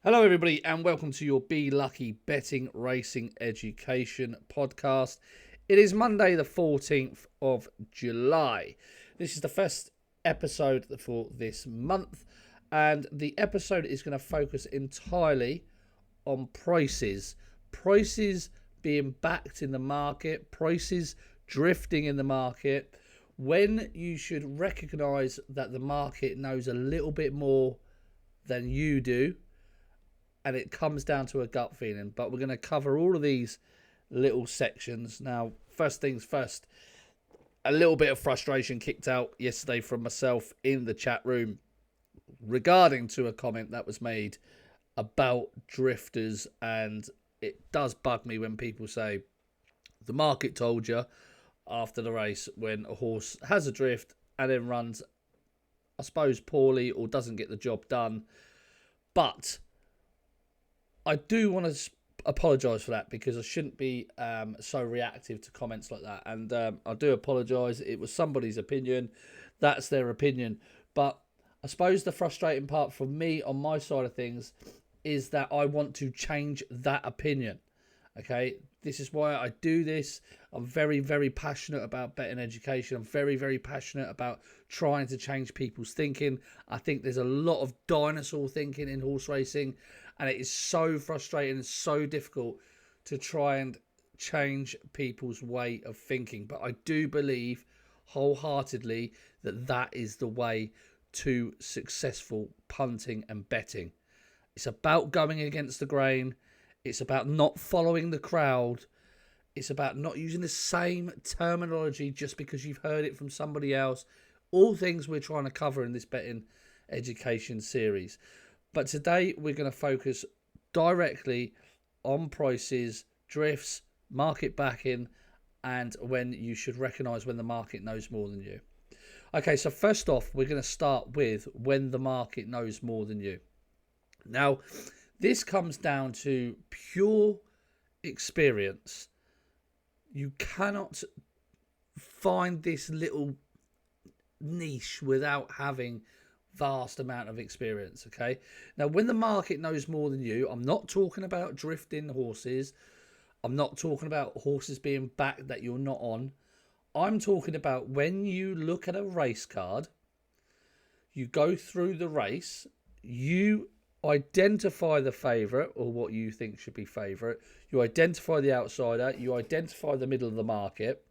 Hello, everybody, and welcome to your Be Lucky Betting Racing Education podcast. It is Monday, the 14th of July. This is the first episode for this month, and the episode is going to focus entirely on prices. Prices being backed in the market, prices drifting in the market, when you should recognize that the market knows a little bit more than you do. And it comes down to a gut feeling. But we're going to cover all of these little sections. Now, first things first, a little bit of frustration kicked out yesterday from myself in the chat room regarding to a comment that was made about drifters. And it does bug me when people say, the market told you after the race when a horse has a drift and then runs, I suppose, poorly or doesn't get the job done. But I do want to apologise for that because I shouldn't be so reactive to comments like that. And I do apologise. It was somebody's opinion. That's their opinion. But I suppose the frustrating part for me on my side of things is that I want to change that opinion. Okay, this is why I do this. I'm very, very passionate about betting education. I'm very, very passionate about trying to change people's thinking. I think there's a lot of dinosaur thinking in horse racing, and it is so frustrating and so difficult to try and change people's way of thinking. But I do believe wholeheartedly that that is the way to successful punting and betting. It's about going against the grain. It's about not following the crowd. It's about not using the same terminology just because you've heard it from somebody else. All things we're trying to cover in this betting education series. But today we're going to focus directly on prices, drifts, market backing, and when you should recognise when the market knows more than you. Okay, so first off, we're going to start with when the market knows more than you. Now, this comes down to pure experience. You cannot find this little niche without having vast amount of experience. Okay, now when the market knows more than you, I'm not talking about drifting horses. I'm not talking about horses being backed that you're not on. I'm talking about when you look at a race card, you go through the race, you identify the favourite or what you think should be favourite. You identify the outsider. You identify the middle of the market.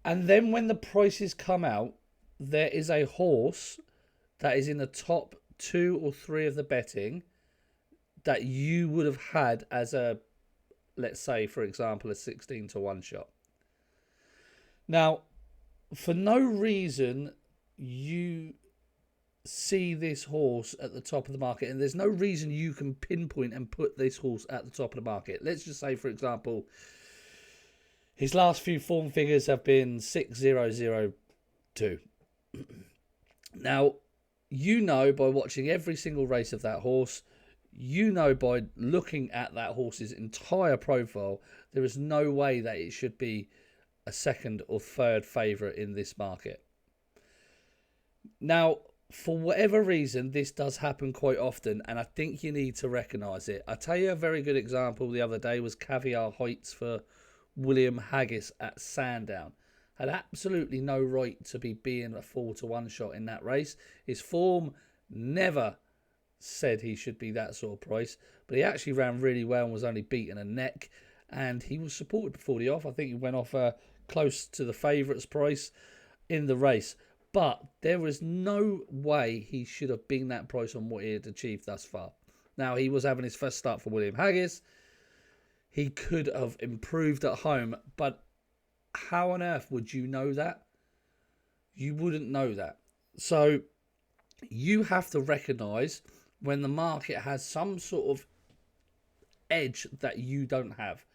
And then when the prices come out, there is a horse that is in the top 2 or 3 of the betting that you would have had as a, let's say, for example, a 16 to 1 shot. Now, for no reason, you see this horse at the top of the market, and there's no reason you can pinpoint and put this horse at the top of the market. Let's just say, for example, his last few form figures have been 6002. Now, you know by watching every single race of that horse, you know by looking at that horse's entire profile, there is no way that it should be a second or third favourite in this market. Now, for whatever reason, this does happen quite often, and I think you need to recognise it. I'll tell you a very good example the other day was Caviar Heights for William Haggis at Sandown. Had absolutely no right to be being a 4 to 1 shot in that race. His form never said he should be that sort of price, but he actually ran really well and was only beaten a neck, and he was supported before the off. I think he went off close to the favourites price in the race. But there was no way he should have been that price on what he had achieved thus far. Now, he was having his first start for William Haggis. He could have improved at home, but how on earth would you know that? You wouldn't know that. So you have to recognise when the market has some sort of edge that you don't have.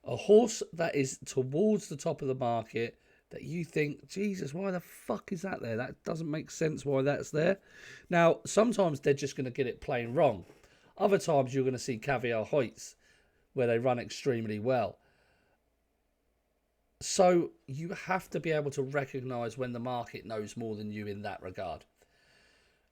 A horse that is towards the top of the market that you think, Jesus, why the fuck is that there? That doesn't make sense why that's there. Now, sometimes they're just going to get it plain wrong. Other times you're going to see Caviar Heights where they run extremely well. So you have to be able to recognise when the market knows more than you in that regard.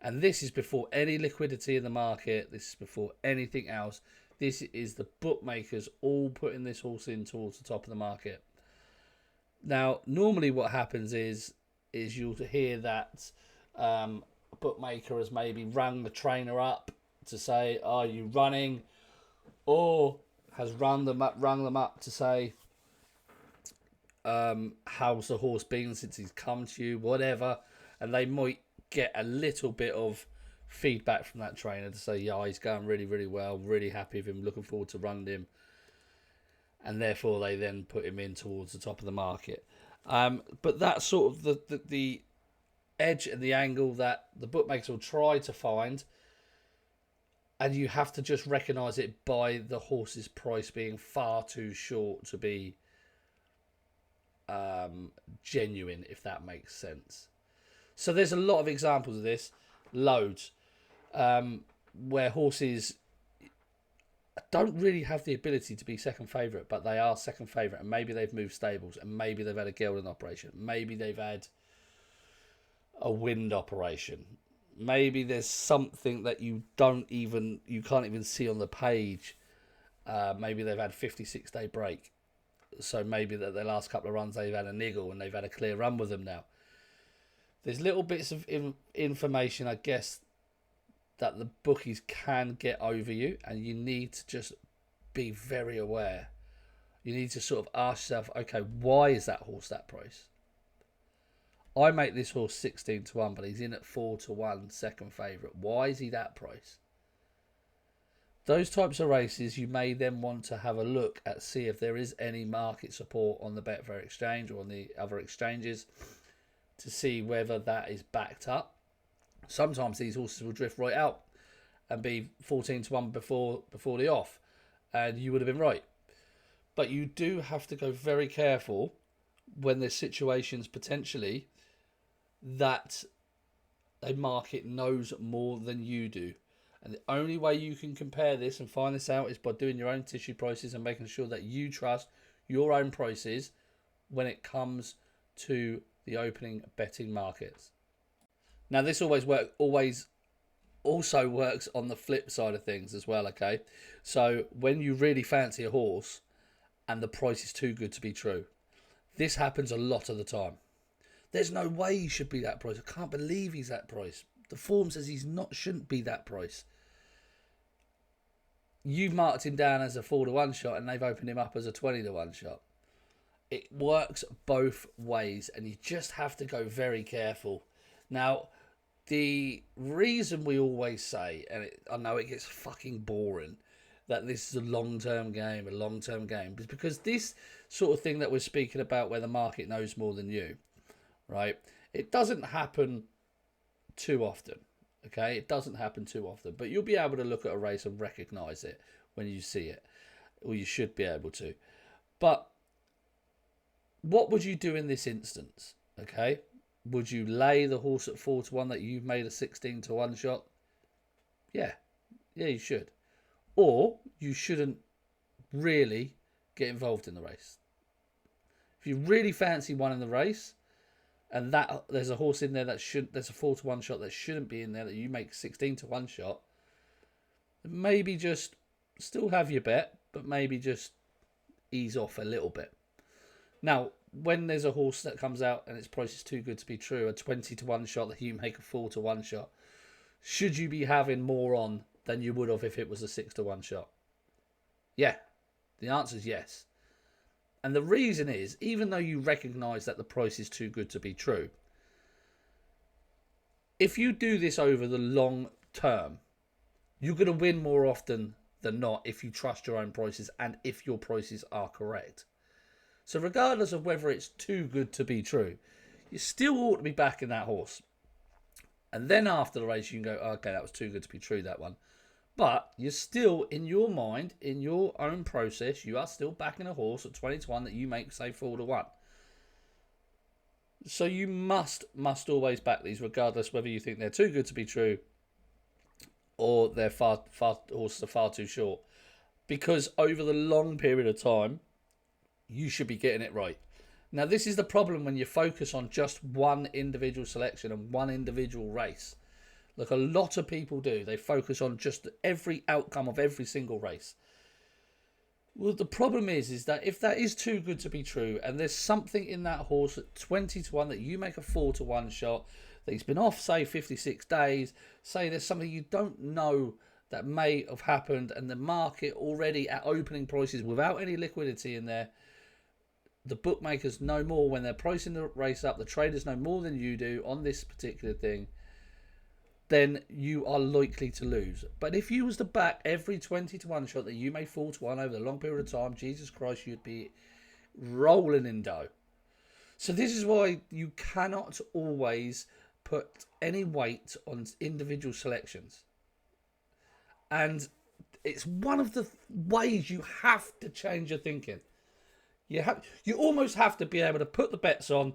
And this is before any liquidity in the market. This is before anything else. This is the bookmakers all putting this horse in towards the top of the market. Now, normally what happens is you'll hear that a bookmaker has maybe rung the trainer up to say, "Are you running?" or has rung them up to say, "How's the horse been since he's come to you?" Whatever, and they might get a little bit of feedback from that trainer to say, "Yeah, he's going really, really well. Really happy with him. Looking forward to running him." And therefore they then put him in towards the top of the market. But that's sort of the edge and the angle that the bookmakers will try to find, and you have to just recognise it by the horse's price being far too short to be genuine, if that makes sense. So there's a lot of examples of this, loads, where horses don't really have the ability to be second favourite, but they are second favourite, and maybe they've moved stables, and maybe they've had a gelding operation, maybe they've had a wind operation, maybe there's something that you can't even see on the page. Maybe they've had 56-day break, so maybe that their last couple of runs they've had a niggle and they've had a clear run with them now. There's little bits of information, I guess, that the bookies can get over you, and you need to just be very aware. You need to sort of ask yourself, okay, why is that horse that price? I make this horse 16-1, but he's in at 4-1, second favourite. Why is he that price? Those types of races, you may then want to have a look at, see if there is any market support on the Betfair exchange or on the other exchanges to see whether that is backed up. Sometimes these horses will drift right out and be 14-1 before the off, and you would have been right. But you do have to go very careful when there's situations potentially that a market knows more than you do. And the only way you can compare this and find this out is by doing your own tissue prices and making sure that you trust your own prices when it comes to the opening betting markets. Now, this always also works on the flip side of things as well, okay? So when you really fancy a horse and the price is too good to be true, this happens a lot of the time. There's no way he should be that price. I can't believe he's that price. The form says shouldn't be that price. You've marked him down as a 4-1 shot and they've opened him up as a 20-1 shot. It works both ways, and you just have to go very careful. Now, the reason we always say, and I know it gets fucking boring, that this is a long-term game, is because this sort of thing that we're speaking about where the market knows more than you, right? It doesn't happen too often, okay? It doesn't happen too often, but you'll be able to look at a race and recognise it when you see it, or you should be able to. But what would you do in this instance, okay? Would you lay the horse at 4-1 that you've made a 16-1 shot? Yeah, you should. Or you shouldn't really get involved in the race. If you really fancy one in the race, and that there's a horse in there there's a 4-1 shot that shouldn't be in there, that you make 16-1 shot, maybe just still have your bet, but maybe just ease off a little bit. Now, when there's a horse that comes out and its price is too good to be true, a 20-1 shot that you make a 4-1 shot, should you be having more on than you would have if it was a 6-1 shot? Yeah, the answer is yes. And the reason is, even though you recognise that the price is too good to be true, if you do this over the long term, you're going to win more often than not if you trust your own prices and if your prices are correct. So regardless of whether it's too good to be true, you still ought to be backing that horse. And then after the race, you can go, okay, that was too good to be true, that one. But you're still, in your mind, in your own process, you are still backing a horse at 20-1 that you make, say, 4-1. So you must always back these, regardless whether you think they're too good to be true or they're horses are far too short. Because over the long period of time, you should be getting it right. Now, this is the problem when you focus on just one individual selection and one individual race. like a lot of people do. They focus on just every outcome of every single race. Well, the problem is that if that is too good to be true, and there's something in that horse at 20 to 1 that you make a 4 to 1 shot, that he's been off, say, 56 days, say there's something you don't know that may have happened, and the market already at opening prices without any liquidity in there, the bookmakers know more when they're pricing the race up, the traders know more than you do on this particular thing, then you are likely to lose. But if you was to back every 20 to 1 shot that you made 4 to 1 over a long period of time, Jesus Christ, you'd be rolling in dough. So this is why you cannot always put any weight on individual selections. And it's one of the ways you have to change your thinking. You almost have to be able to put the bets on,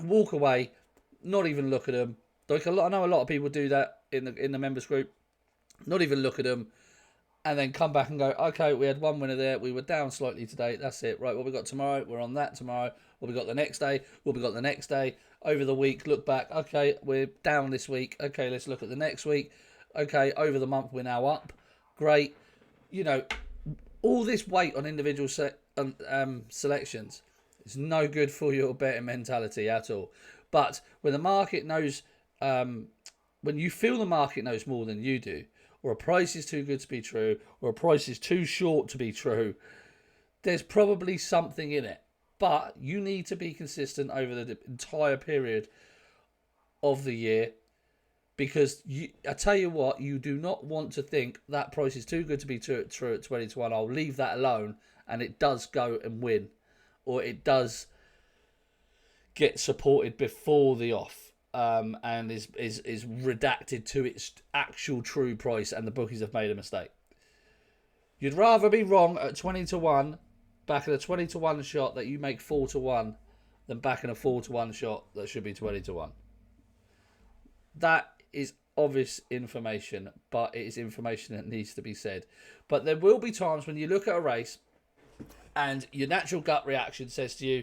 walk away, not even look at them. Like I know a lot of people do that in the members group. Not even look at them, and then come back and go, okay, we had one winner there. We were down slightly today. That's it. Right, what we got tomorrow? We're on that tomorrow. What we got the next day? What we got the next day? Over the week, look back. Okay, we're down this week. Okay, let's look at the next week. Okay, over the month, we're now up. Great. You know, all this weight on individual selections is no good for your betting mentality at all. But when the market knows, when you feel the market knows more than you do, or a price is too good to be true, or a price is too short to be true, there's probably something in it. But you need to be consistent over the entire period of the year, because I tell you what, you do not want to think that price is too good to be true at 20 to 1. I'll leave that alone, and it does go and win, or it does get supported before the off, and is redacted to its actual true price, and the bookies have made a mistake. You'd rather be wrong at 20 to 1, backing a 20 to 1 shot that you make 4 to 1, than backing a 4 to 1 shot that should be 20 to 1. That is obvious information, but it is information that needs to be said. But there will be times when you look at a race and your natural gut reaction says to you,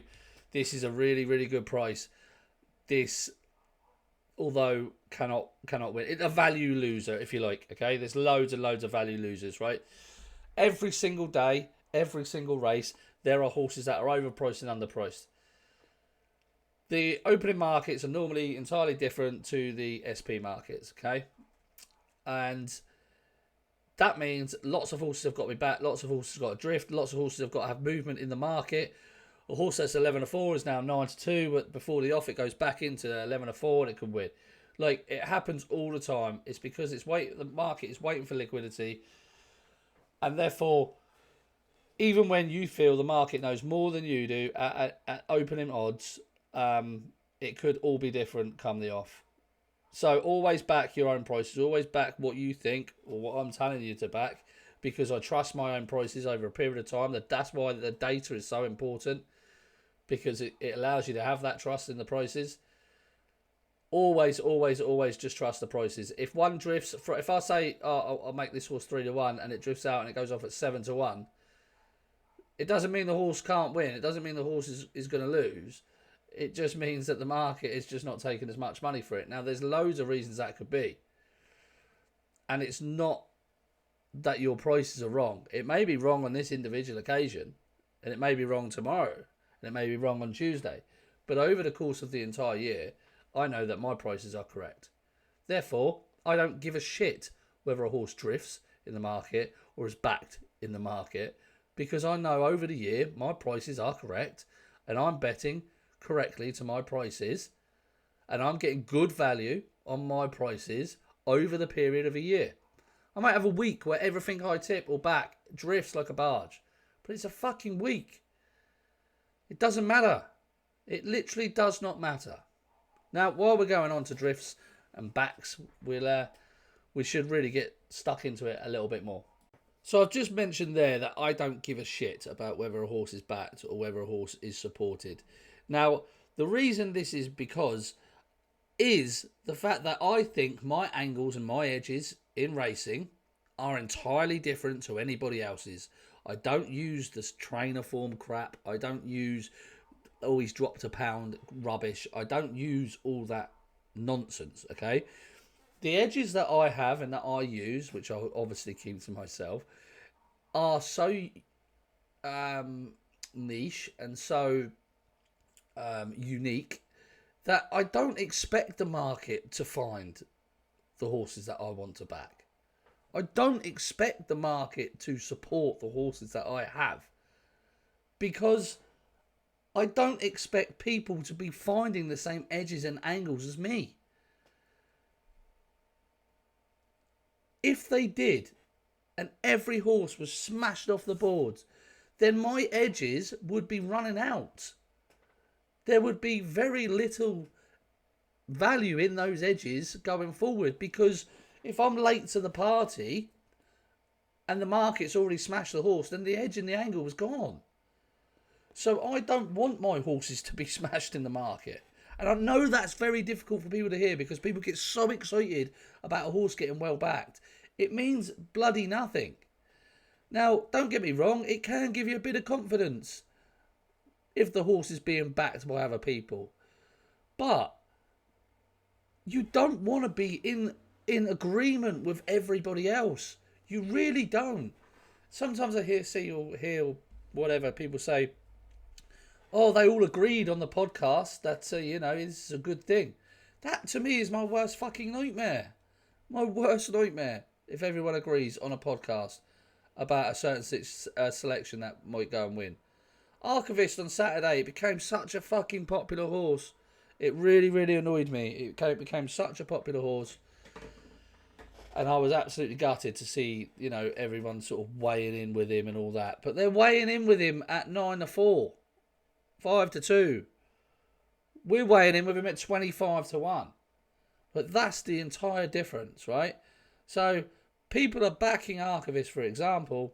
this is a really, really good price. This, although cannot win. It's a value loser, if you like. Okay, there's loads and loads of value losers, right? Every single day, every single race, there are horses that are overpriced and underpriced. The opening markets are normally entirely different to the SP markets, okay? And that means lots of horses have got to be back, lots of horses have got to drift, lots of horses have got to have movement in the market. A horse that's 11-4 is now 9-2, but before the off it goes back into 11-4 and it can win. Like, it happens all the time. It's because the market is waiting for liquidity, and therefore, even when you feel the market knows more than you do at opening odds, it could all be different come the off. So always back your own prices. Always back what you think or what I'm telling you to back, because I trust my own prices over a period of time. That's why the data is so important, because it allows you to have that trust in the prices. Always, always, always just trust the prices. If one drifts, if I say, I'll make this horse 3 to 1 and it drifts out and it goes off at 7 to 1, it doesn't mean the horse can't win. It doesn't mean the horse is going to lose. It just means that the market is just not taking as much money for it. Now, there's loads of reasons that could be. And it's not that your prices are wrong. It may be wrong on this individual occasion, and it may be wrong tomorrow, and it may be wrong on Tuesday. But over the course of the entire year, I know that my prices are correct. Therefore, I don't give a shit whether a horse drifts in the market or is backed in the market, because I know over the year my prices are correct, and I'm betting correctly to my prices, and I'm getting good value on my prices over the period of a year. I might have a week where everything I tip or back drifts like a barge, but it's a fucking week. It doesn't matter. It literally does not matter. Now, while we're going on to drifts and backs, we should really get stuck into it a little bit more. So I've just mentioned there that I don't give a shit about whether a horse is backed or whether a horse is supported. Now, the reason this is is the fact that I think my angles and my edges in racing are entirely different to anybody else's. I don't use this trainer form crap. I don't use always dropped a pound rubbish. I don't use all that nonsense, okay? The edges that I have and that I use, which I'll obviously keep to myself, are so niche and so unique that I don't expect the market to find the horses that I want to back. I don't expect the market to support the horses that I have, because I don't expect people to be finding the same edges and angles as me. If they did, and every horse was smashed off the boards, then my edges would be running out. There would be very little value in those edges going forward, because if I'm late to the party and the market's already smashed the horse, then the edge and the angle was gone. So I don't want my horses to be smashed in the market. And I know that's very difficult for people to hear, because people get so excited about a horse getting well backed. It means bloody nothing. Now, don't get me wrong, it can give you a bit of confidence if the horse is being backed by other people. But you don't want to be in agreement with everybody else. You really don't. Sometimes I hear whatever people say, oh, they all agreed on the podcast that, this is a good thing. That, to me, is my worst fucking nightmare. My worst nightmare, if everyone agrees on a podcast about a certain selection that might go and win. Archivist on Saturday became such a fucking popular horse. It really, really annoyed me. It became such a popular horse. And I was absolutely gutted to see, everyone sort of weighing in with him and all that. But they're weighing in with him at 9-4. 5-2. We're weighing in with him at 25-1. But that's the entire difference, right? So people are backing Archivist, for example,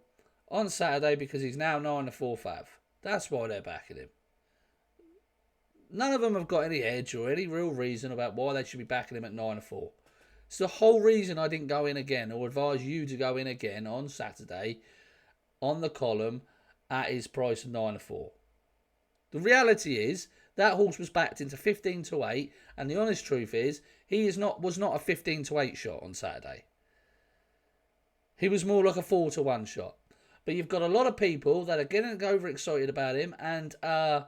on Saturday because he's now 9-4 fav. That's why they're backing him. None of them have got any edge or any real reason about why they should be backing him at 9-4. It's the whole reason I didn't go in again, or advise you to go in again on Saturday on the column at his price of 9-4. The reality is that horse was backed into 15-8, and the honest truth is was not a 15-8 shot on Saturday. He was more like a 4-1 shot. But you've got a lot of people that are getting overexcited about him and are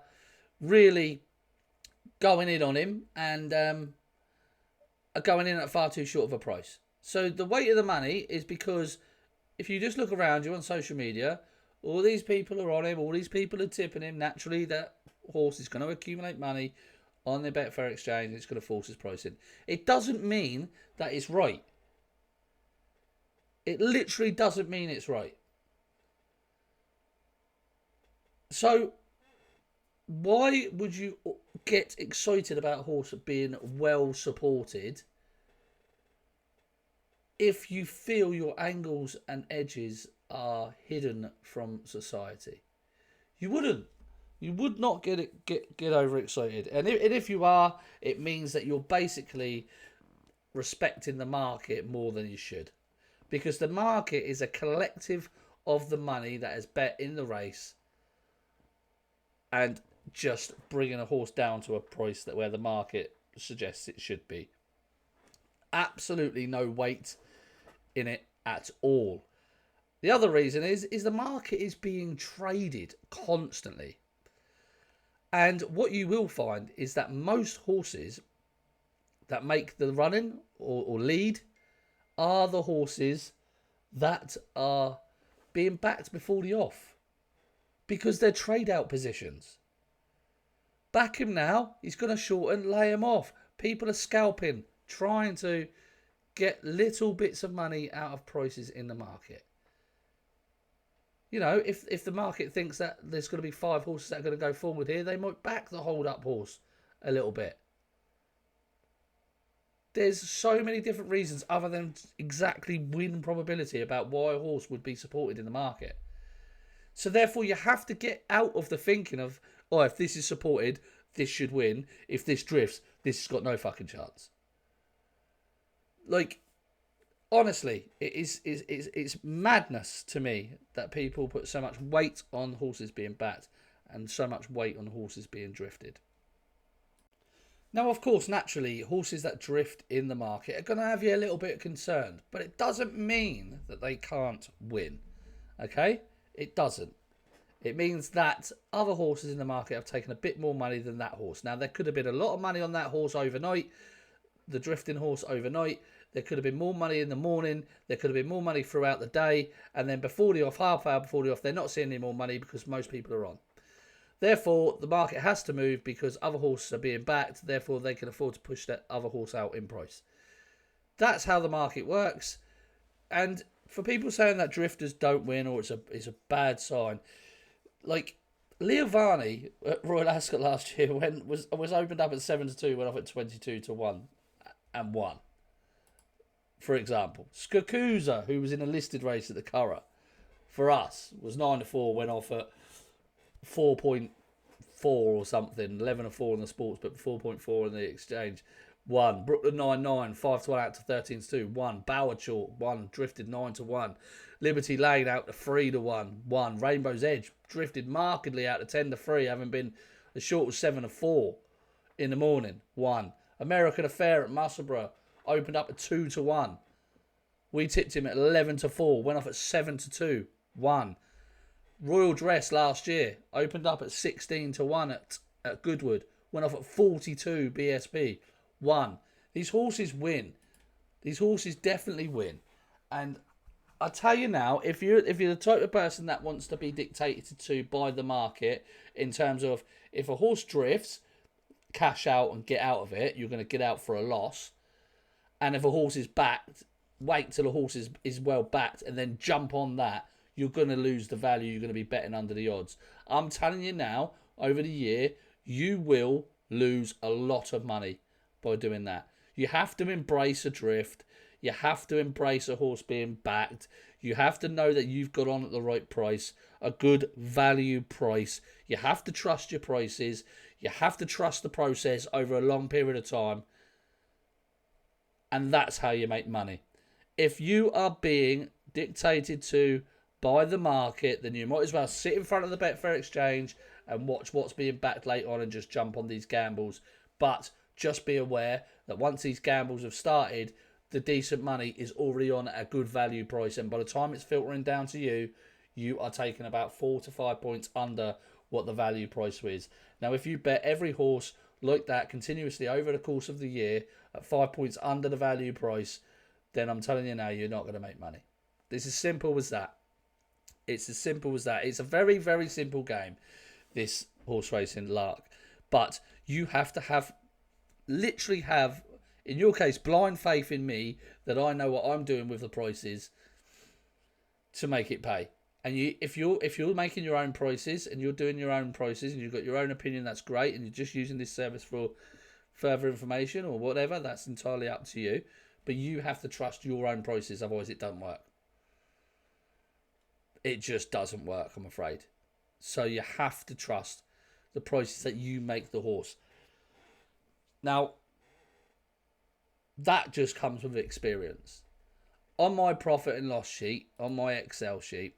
really going in on him and are going in at far too short of a price. So the weight of the money is because if you just look around you on social media, all these people are on him, all these people are tipping him. Naturally, that horse is going to accumulate money on the Betfair exchange and it's going to force his price in. It doesn't mean that it's right. It literally doesn't mean it's right. So why would you get excited about a horse being well supported if you feel your angles and edges are hidden from society? You wouldn't. You would not get overexcited. And if you are, it means that you're basically respecting the market more than you should. Because the market is a collective of the money that is bet in the race and just bringing a horse down to a price that where the market suggests it should be. Absolutely no weight in it at all. The other reason is the market is being traded constantly. And what you will find is that most horses that make the running or lead are the horses that are being backed before the off. Because they're trade-out positions. Back him now, he's going to shorten, lay him off. People are scalping, trying to get little bits of money out of prices in the market. If the market thinks that there's going to be 5 horses that are going to go forward here, they might back the hold-up horse a little bit. There's so many different reasons other than exactly win probability about why a horse would be supported in the market. So therefore, you have to get out of the thinking of, if this is supported, this should win. If this drifts, this has got no fucking chance. Honestly, it's madness to me that people put so much weight on horses being backed and so much weight on horses being drifted. Now, of course, naturally, horses that drift in the market are going to have you a little bit concerned, but it doesn't mean that they can't win. Okay? It doesn't. It means that other horses in the market have taken a bit more money than that horse. Now, there could have been a lot of money on that horse overnight, the drifting horse overnight. There could have been more money in the morning. There could have been more money throughout the day. And then before the off, half hour before the off, they're not seeing any more money because most people are on. Therefore, the market has to move because other horses are being backed. Therefore, they can afford to push that other horse out in price. That's how the market works. And for people saying that drifters don't win or it's a bad sign, like Leo Varney at Royal Ascot last year was opened up at 7-2, went off at 22-1 and won. For example, Skakusa, who was in a listed race at the Curragh, for us was 9-4, went off at 4.4 or something, 11-4 in the sports, but 4.4 in the exchange. Won. Brooklyn 9-9, 5-1 out to 13-2. Won. Boward Short, won. Drifted 9-1. Liberty Lane out to 3-1. Won. Rainbow's Edge drifted markedly out to 10-3, having been as short as 7-4 in the morning. Won. American Affair at Musselburgh opened up at 2-1. We tipped him at 11-4, went off at 7-2. Won. Royal Dress last year opened up at 16-1 at Goodwood, went off at 42 BSB. Won. These horses win. These horses definitely win. And I tell you now, if you're the type of person that wants to be dictated to by the market in terms of if a horse drifts, cash out and get out of it, you're going to get out for a loss. And if a horse is backed, wait till a horse is well backed and then jump on that, you're going to lose the value. You're going to be betting under the odds. I'm telling you now, over the year, you will lose a lot of money by doing that. You have to embrace a drift. You have to embrace a horse being backed. You have to know that you've got on at the right price, a good value price. You have to trust your prices. You have to trust the process over a long period of time. And that's how you make money. If you are being dictated to by the market, then you might as well sit in front of the Betfair exchange and watch what's being backed later on and just jump on these gambles. But just be aware that once these gambles have started, the decent money is already on at a good value price. And by the time it's filtering down to you, you are taking about 4 to 5 points under what the value price is. Now, if you bet every horse like that continuously over the course of the year at 5 points under the value price, then I'm telling you now, you're not going to make money. It's as simple as that. It's as simple as that. It's a very, very simple game, this horse racing lark. But you have to literally have, in your case, blind faith in me that I know what I'm doing with the prices to make it pay. And if you're making your own prices and you're doing your own prices and you've got your own opinion, that's great. And you're just using this service for further information or whatever, that's entirely up to you. But you have to trust your own prices, otherwise it doesn't work. It just doesn't work, I'm afraid. So you have to trust the prices that you make the horse. Now, that just comes with experience. On my profit and loss sheet, on my Excel sheet,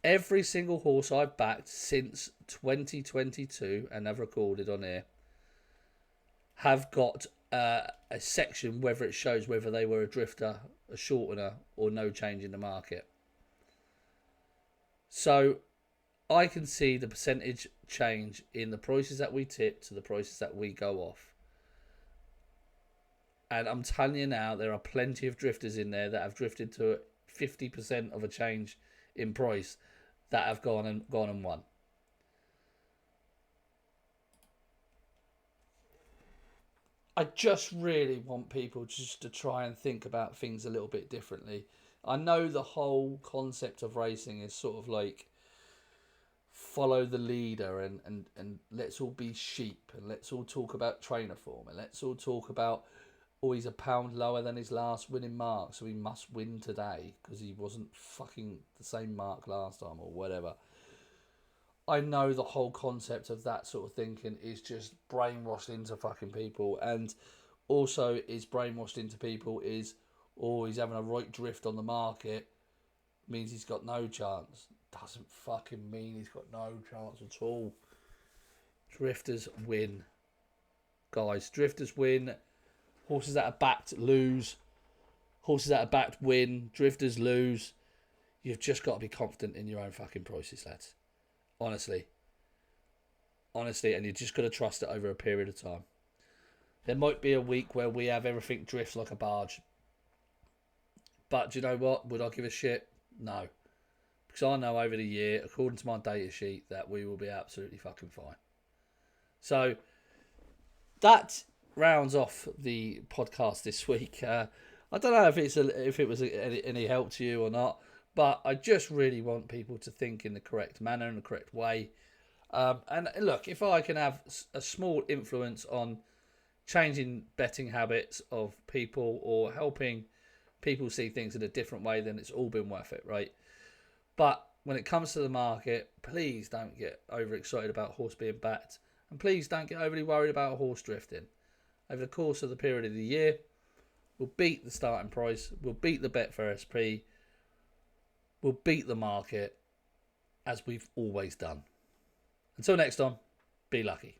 every single horse I've backed since 2022, and I've recorded on here, have got a section whether it shows whether they were a drifter, a shortener, or no change in the market. So I can see the percentage change in the prices that we tip to the prices that we go off. And I'm telling you now, there are plenty of drifters in there that have drifted to 50% of a change in price that have gone and won. I just really want people just to try and think about things a little bit differently. I know the whole concept of racing is sort of like follow the leader and let's all be sheep and let's all talk about trainer form and let's all talk about, oh, he's a pound lower than his last winning mark, so he must win today because he wasn't fucking the same mark last time or whatever. I know the whole concept of that sort of thinking is just brainwashed into fucking people, and also is brainwashed into people is, oh, he's having a right drift on the market, means he's got no chance. Doesn't fucking mean he's got no chance at all. Drifters win guys. Drifters win. Horses that are backed lose. Horses that are backed win. Drifters lose. You've just got to be confident in your own fucking prices, lads. Honestly, and you just got to trust it over a period of time. There might be a week where we have everything drifts like a barge. But do you know what? Would I give a shit? No. Because I know over the year, according to my data sheet, that we will be absolutely fucking fine. So, that rounds off the podcast this week. I don't know if it was any help to you or not, but I just really want people to think in the correct manner, in the correct way. And look, if I can have a small influence on changing betting habits of people or helping people see things in a different way, then it's all been worth it, right? But when it comes to the market, please don't get overexcited about horse being backed. And please don't get overly worried about horse drifting. Over the course of the period of the year, we'll beat the starting price, we'll beat the Betfair SP, we'll beat the market, as we've always done. Until next time, be lucky.